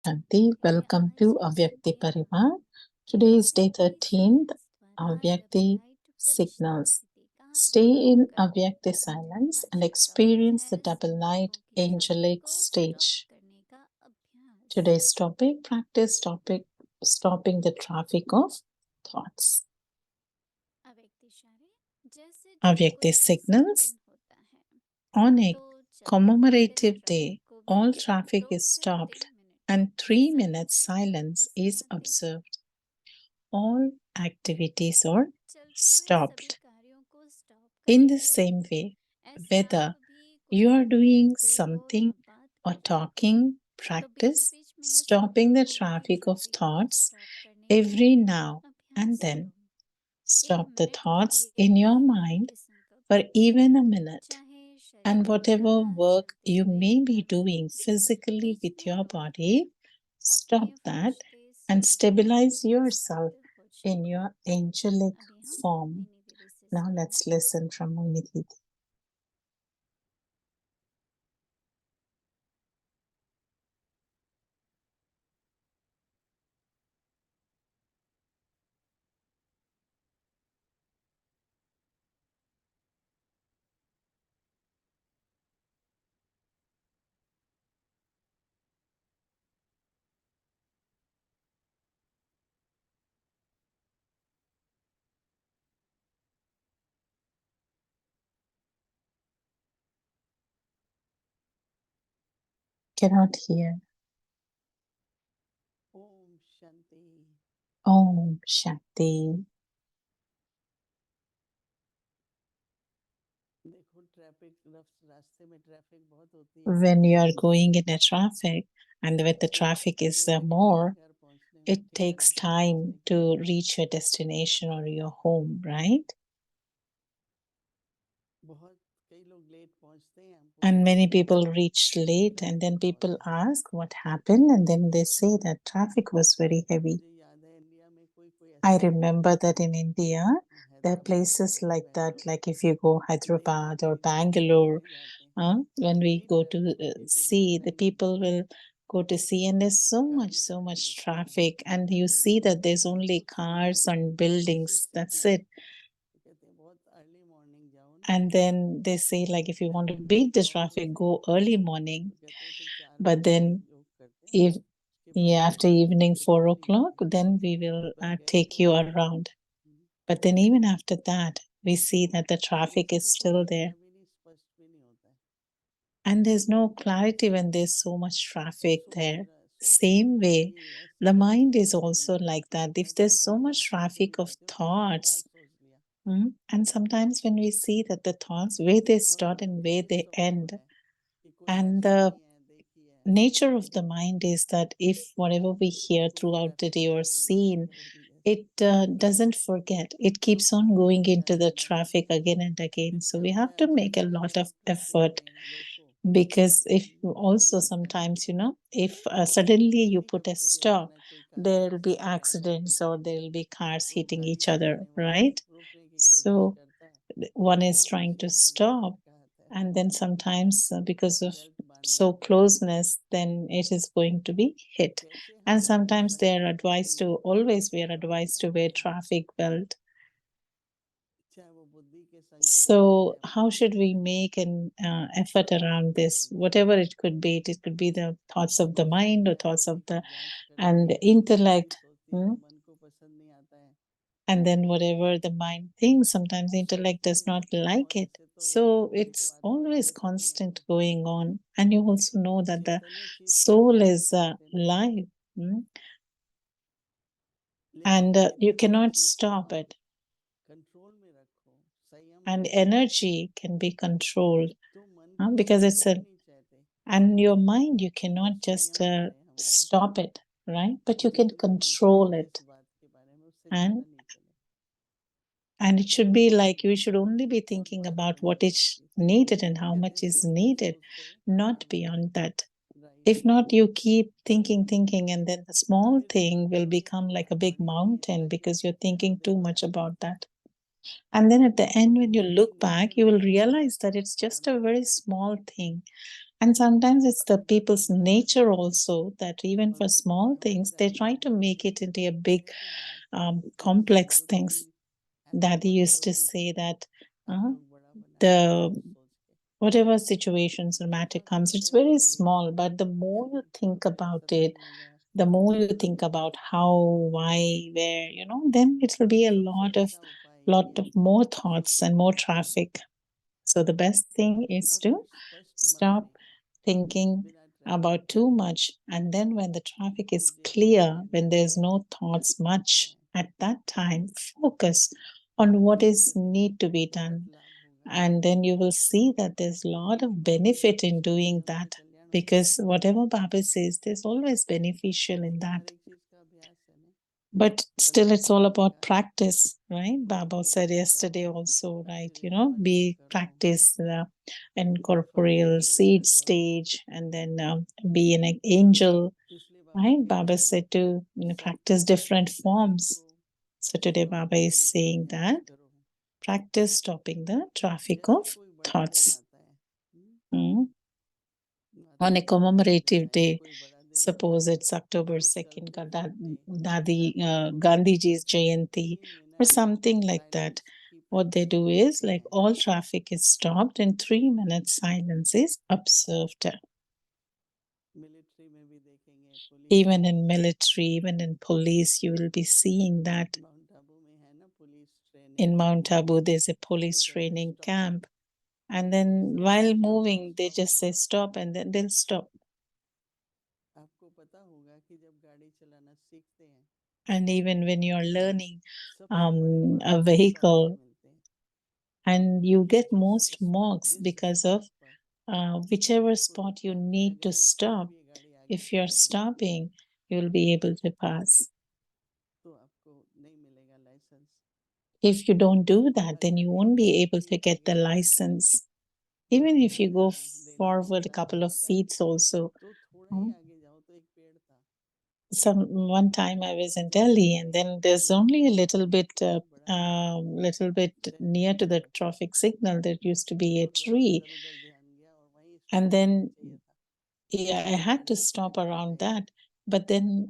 Shanti. Welcome to Avyakti Parivar. Today is day 13th, Avyakti Signals. Stay in Avyakti Silence and experience the double light angelic stage. Today's topic, practice topic, stopping the traffic of thoughts. Avyakti Signals. On a commemorative day, all traffic is stopped and 3 minutes silence is observed. All activities are stopped. In the same way, whether you are doing something or talking, practice stopping the traffic of thoughts every now and then. Stop the thoughts in your mind for even a minute. And whatever work you may be doing physically with your body, stop that and stabilize yourself in your angelic form. Now let's listen from Mohini Didi. Cannot hear. Om Shanti. Om Shanti. When you are going in a traffic and when the traffic is more, it takes time to reach your destination or your home, right? And many people reach late and then people ask what happened and then they say that traffic was very heavy. I remember that in India, there are places like that, like if you go Hyderabad or Bangalore, when we go to see, the people will go to see, and there's so much traffic, and you see that there's only cars and buildings. That's it. And then they say, like, if you want to beat the traffic, go early morning. But then, if yeah, after evening 4 o'clock, then we will take you around. But then, even after that, we see that the traffic is still there. And there's no clarity when there's so much traffic there. Same way, the mind is also like that. If there's so much traffic of thoughts, and sometimes when we see that the thoughts, where they start and where they end, and the nature of the mind is that if whatever we hear throughout the day or seen, it doesn't forget. It keeps on going into the traffic again and again. So we have to make a lot of effort, because if also sometimes, if suddenly you put a stop, there will be accidents or there will be cars hitting each other, right? So one is trying to stop, and then sometimes because of so closeness, then it is going to be hit. And sometimes they are advised to, always we are advised to wear traffic belt. So how should we make an effort around this? Whatever it could be, it could be the thoughts of the mind or thoughts of the and the intellect. And then whatever the mind thinks, sometimes the intellect does not like it. So it's always constant going on. And you also know that the soul is alive, and you cannot stop it. And energy can be controlled, because it's a, and your mind, you cannot just stop it, right? But you can control it. And and it should be like you should only be thinking about what is needed and how much is needed, not beyond that. If not, you keep thinking, and then the small thing will become like a big mountain because you're thinking too much about that. And then at the end, when you look back, you will realize that it's just a very small thing. And sometimes it's the people's nature also that even for small things, they try to make it into a big, complex things. Daddy used to say that uh, the whatever situations or matter comes, it's very small, but the more you think about it, the more you think about how, why, where, then it will be a lot of more thoughts and more traffic. So the best thing is to stop thinking about too much. And then when the traffic is clear, when there's no thoughts much at that time, focus on what is need to be done. And then you will see that there's a lot of benefit in doing that, because whatever Baba says, there's always beneficial in that. But still, it's all about practice, right? Baba said yesterday also, right? Be practice in corporeal seed stage, and then be an angel, right? Baba said to practice different forms. So today, Baba is saying that practice stopping the traffic of thoughts. Mm. On a commemorative day, suppose it's October 2nd, Gandhiji's Jayanti, or something like that. What they do is, like, all traffic is stopped and 3 minutes silence is observed. Even in military, even in police, you will be seeing that. In Mount Abu, there's a police training camp. And then while moving, they just say stop, and then they'll stop. And even when you're learning a vehicle, and you get most marks because of whichever spot you need to stop, if you're stopping, you'll be able to pass. If you don't do that, then you won't be able to get the license. Even if you go forward a couple of feet also. Some one time I was in Delhi, and then there's only a little bit near to the traffic signal, there used to be a tree, and then yeah, I had to stop around that. But then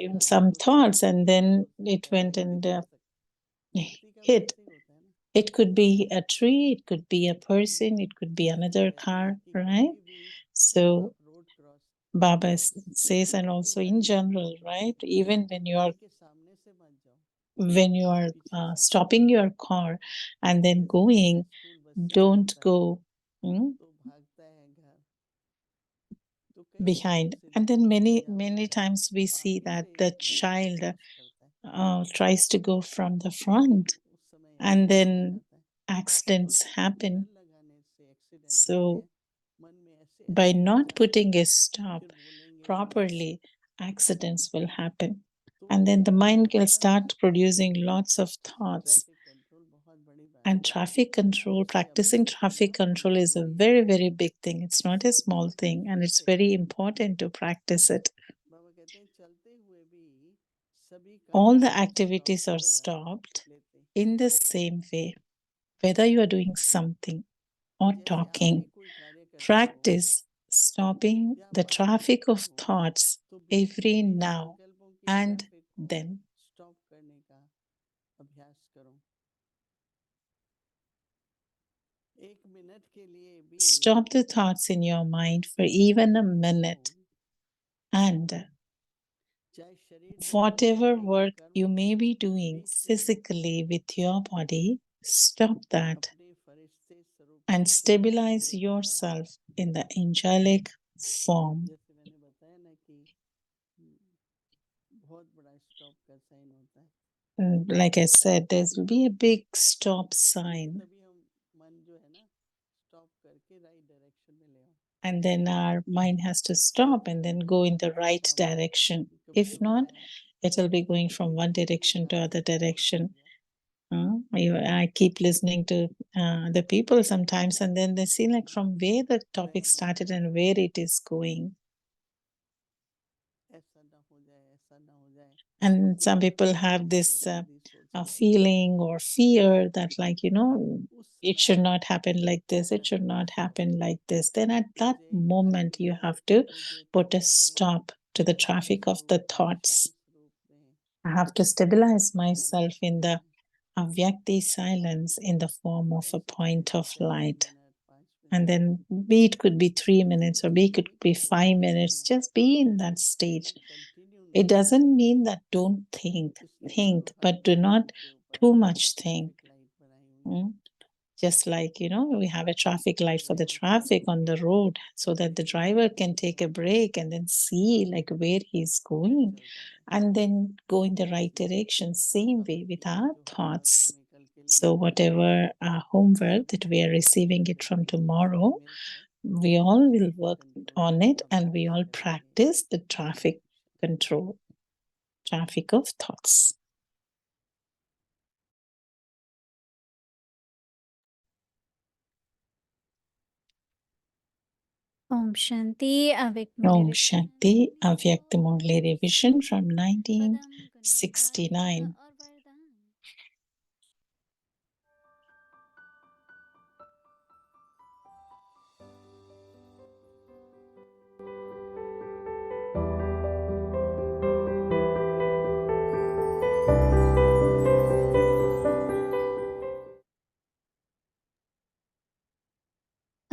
even some thoughts, and then it went and hit. It could be a tree, it could be a person, it could be another car, right? So Baba says, and also in general, right? Even when you are stopping your car and then going, don't go mm, behind. And then many times we see that the child tries to go from the front, and then accidents happen. So by not putting a stop properly, accidents will happen. And then the mind will start producing lots of thoughts. And traffic control, practicing traffic control is a very, very big thing. It's not a small thing, and it's very important to practice it. All the activities are stopped in the same way, whether you are doing something or talking. Practice stopping the traffic of thoughts every now and then. Stop the thoughts in your mind for even a minute, and whatever work you may be doing physically with your body, stop that and stabilize yourself in the angelic form. Like I said, there will be a big stop sign, and then our mind has to stop and then go in the right direction. If not, it will be going from one direction to other direction. I keep listening to the people sometimes, and then they see like from where the topic started and where it is going. And some people have this feeling or fear that, like, it should not happen like this, it should not happen like this, then at that moment you have to put a stop to the traffic of the thoughts. I have to stabilize myself in the Avyakti silence in the form of a point of light. And then, be it could be 3 minutes or be it could be 5 minutes, just be in that stage. It doesn't mean that don't think, but do not too much think. Mm? Just like, we have a traffic light for the traffic on the road so that the driver can take a break and then see like where he's going and then go in the right direction. Same way with our thoughts. So whatever homework that we are receiving it from tomorrow, we all will work on it and we all practice the traffic control, traffic of thoughts. Om Shanti, Avyakt Om Murli Shanti, Revision, Avyakt Murli Revision from Padam Gunadharika 1969. और वरदान.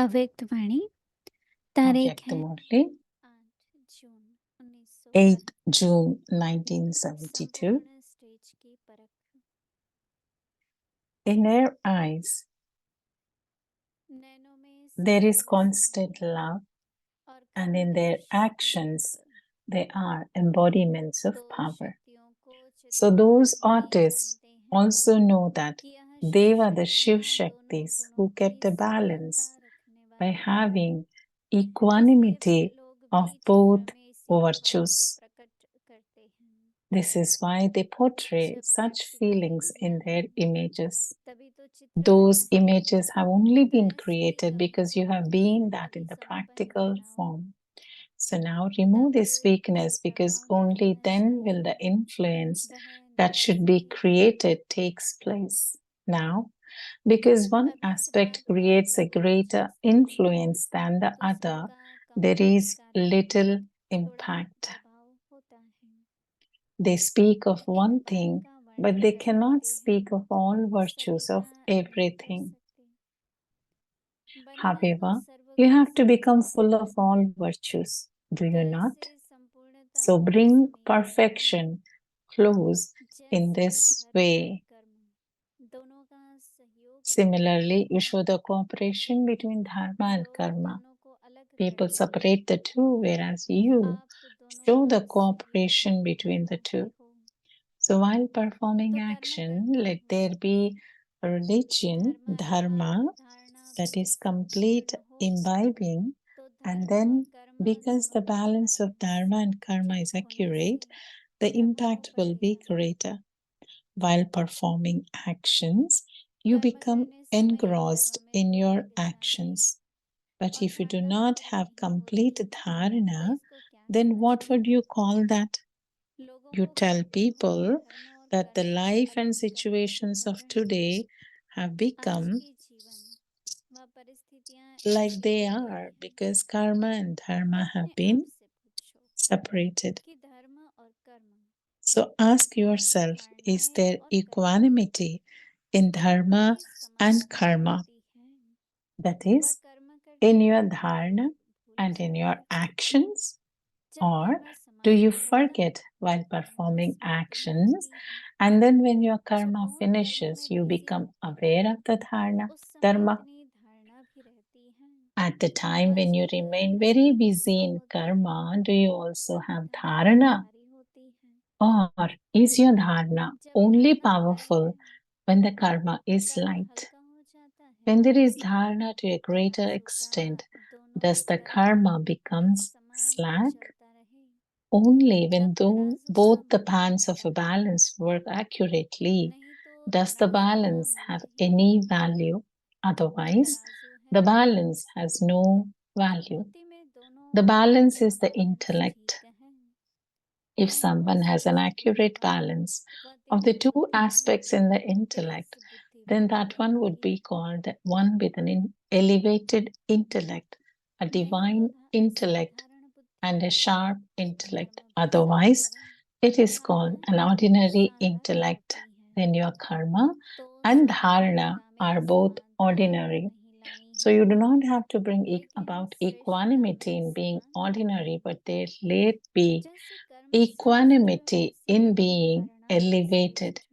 अव्यक्त वाणी तारीख Avyakt है Murli, 8 जून 8th 1972. June 1972. संपूर्ण stage की परख. In their eyes, नैनों में there is सदैव constant स्नेह love, और and कर्म in है their actions, शक्तियुक्त. they are embodiments of तो power. शक्तियों को So, चित्रित those करके artists जानते हैं also know that कि यह they Shiv were the Shiv शक्तियाँ दोनों Shaktis गुणों who की kept a balance समानता रखने by वाली हैं. having इसलिए वे equanimity लोग of भी चित्र both में इसी भाव को virtues. प्रकट करते हैं. This is why they portray जब such परिस्थितियाँ feelings मिलती in their हैं images. तभी तो चित्र Those बना है. images have only तो been ऐसे ही created कभी because you कभी have been that in अपनी the समर्पण practical भावनाओं form. So now remove तब this weakness जो because प्रभाव only दिखाना then will चाहिए the influence वह that should be निकलता है. created takes place. Now, because one अभी aspect स्वभाव है creates कि a कोई greater चीज influence than the दूसरे other, का there कमजोर is कारण little थोड़ा impact. प्रभाव होता है. They speak of एक one बात thing, का but वर्णन they कर cannot देते हैं speak of all सभी virtues of का नहीं कर everything. सकते. बनना तो However, सर्व you गुण have to become संपन्न full of all virtues, do तो you not? ऐसे संपूर्णता So को bring समेटने में perfection close in जैसे this धर्म और way. कर्म दोनों का सहयोग रहता है. Similarly, you show the cooperation between dharma and लोग karma. दोनों को अलग People करते हैं. separate the two, whereas you आप दोनों show का the सहयोग cooperation between the करते two. हो. So while performing तो कर्म action, करता let हूँ. there be a religion, धर्म अर्थात dharma, धारणा that is complete पूर्ण हो imbibing, तो and धर्म और then कर्म because the दोनों का balance of balance dharma and karma ठीक is होने accurate, से the प्रभाव impact will be बढ़ेगा. greater. While performing actions, you कर्म become करने समय engrossed कर्म में in पूर्ण your विश्रांति actions. But और if you do धारणा not पूरी have नहीं होती complete तो dharana, इसको क्या then कहना what would चाहिए. you call that? लोगों You को tell कहते हैं कि people धर्म और that the कर्म को life and अलग करने के situations of कारण today have आज become की जीवन व परिस्थितियां like ऐसी they हो गई are हैं. because karma and तो dharma have अपने आप been से पूछो separated. कि धर्म और कर्म So ask और yourself, is धारणाएं there और कर्म equanimity in dharma में and समानता karma? रहती है. That वह is, कर्म in करते your हैं फिर dharana भूल and in your जाते हैं. actions? जब Or कर्म do you समाप्त होता forget while धारणा performing स्मृति में actions? आती है. And then when your जब karma गौण कर्म finishes, में you बिजी become होते हैं aware of the dharana, उस समय dharma. इतनी धारणा भी रहती है. At the time वह when you जब remain very कर्म busy पूर्ण in होते हैं karma, do you also तभी have धारणा dharana? भारी होती है. Or is your dharana जब only धारणा भारी powerful है when the karma तो is कर्म light? हल्का हो जाता है. When there is dharana to a greater अनाज extent, उतार दोनों does the तरफ karma एक becomes समान slack? चलता रहे. Only when तब तराजू both the come pans of होता a है. balance work accurately नहीं तो does the तराजू का balance मूल have he any value. Otherwise, तराजू the है. balance has no value. अनुभूति में दोनों The balance is the balance intellect. ठीक है. If अहम someone has an स्वस्थ accurate बुद्धिमान balance व of the दिव्य two बुद्धिमान aspects in the Tej intellect, then that one would be called the one with an elevated intellect, a मैंने divine बोला intellect, साधारण बुद्धि and a है, sharp intellect. धर्म भ्रष्ट Otherwise, है, it is called धारणा an ordinary साधारण intellect. बुद्धि है। Then your karma तो and dharana साधारणता are में both समानता ordinary. नहीं लानी So है, you do not have to bring लेकिन about श्रेष्ठता equanimity में in being समानता ordinary, लानी but है। there let be जैसे कर्म श्रेष्ठ equanimity वैसे in ही being धारणा भी elevated. श्रेष्ठ।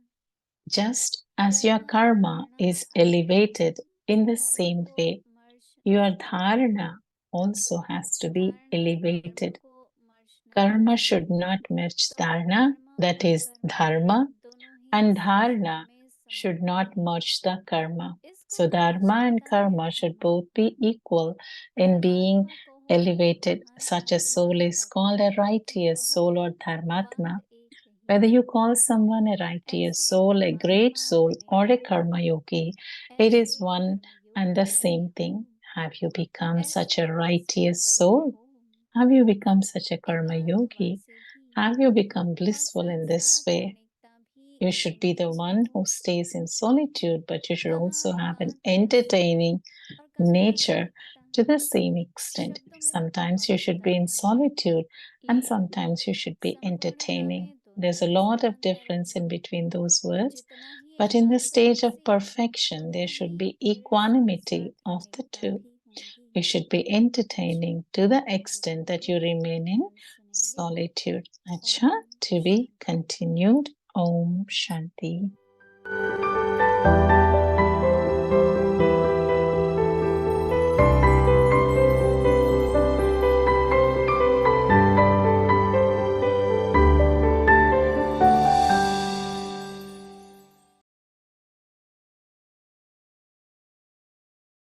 Just as your कर्म karma धारणा is अर्थात elevated in the धर्म same को way, मर्ज your नहीं करना, dharana also has to be धारणा कर्म elevated. को मर्ज नहीं Karma करना। should not match तो dharana, कर्म that और is कर्मा dharma, दोनों ही and श्रेष्ठता dharana में should समान not हैं। merge the karma. इसको So कहा dharma and जाता है karma should धर्म। both be equal in being परमात्मा कहो elevated. या Such a Dharma soul is तथा called a बुद्धि righteous कहो, soul or बात dharmatma. एक ही Whether है। you call someone a righteous ऐसे soul, a great परमात्मा soul, बने or a हो, karma yogi, it is ऐसे one and the कर्मयोगी बने same हो, thing. Have you become such a ऐसे ऐसे righteous बने soul? हो। Have you become such a karma एकात्मा yogi? से ही Have you become और blissful in साथ this साथ way? अनेकता भी You should be इसमें the से one हो। who stays in solitude, but you should कहाँ also have an आत्मस्थ entertaining और कहाँ nature अनेकता। to the same extent. शब्दों में तो Sometimes you बहुत should be in अंतर है, solitude and लेकिन sometimes you should be संपूर्णता entertaining. में दोनों There's a में lot of समांतर difference है। in between those words, जितना ही but in the एकांत stage of बरसे, perfection, उतना there ही should be फिर साथ equanimity साथ of the अनेकता two. भी होंगी। You should be अच्छा, entertaining to the आगे का extent that you पूरा remain in कल सुनेंगे। solitude. Acha, Om to be Shanti. continued. Om Shanti.